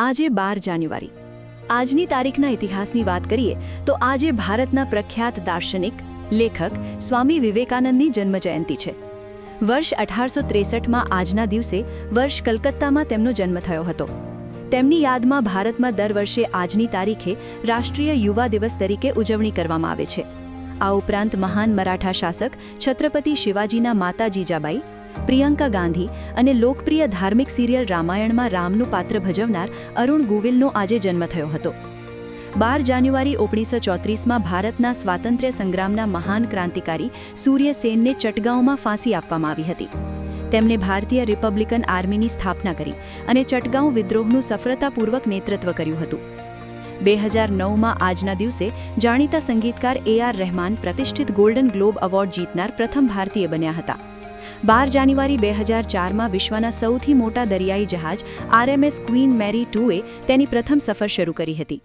આજે 12 જાન્યુઆરી આજની તારીખના ઇતિહાસની વાત કરીએ તો આજે ભારતના પ્રખ્યાત દાર્શનિક લેખક સ્વામી વિવેકાનંદની જન્મજયંતિ છે. વર્ષ 1863માં આજના દિવસે વર્ષ કલકત્તામાં તેમનો જન્મ થયો હતો. તેમની યાદમાં ભારતમાં દર વર્ષે આજની તારીખે રાષ્ટ્રીય યુવા દિવસ તરીકે ઉજવણી કરવામાં આવે છે. આ ઉપરાંત મહાન મરાઠા શાસક છત્રપતિ શિવાજીના માતા જીજાબાઈ, પ્રિયંકા ગાંધી અને લોકપ્રિય ધાર્મિક સિરિયલ રામાયણમાં રામનું પાત્ર ભજવનાર અરુણ ગોવિલનો આજે જન્મ થયો હતો. 12 જાન્યુઆરી 1934માં ભારતના સ્વાતંત્ર્ય સંગ્રામના મહાન ક્રાંતિકારી સૂર્ય સેનને ચટગાંવમાં ફાંસી આપવામાં આવી હતી. તેમણે ભારતીય રિપબ્લિકન આર્મીની સ્થાપના કરી અને ચટગાંવ વિદ્રોહનું સફળતાપૂર્વક નેતૃત્વ કર્યું હતું. 2009માં આજના દિવસે જાણીતા સંગીતકાર AR રહેમાન પ્રતિષ્ઠિત ગોલ્ડન ગ્લોબ એવોર્ડ જીતનાર પ્રથમ ભારતીય બન્યા હતા. 12 જાન્યુઆરી 2004માં વિશ્વના સૌથી મોટા દરિયાઈ જહાજ RMS ક્વીન મેરી 2એ તેની પ્રથમ સફર શરૂ કરી હતી.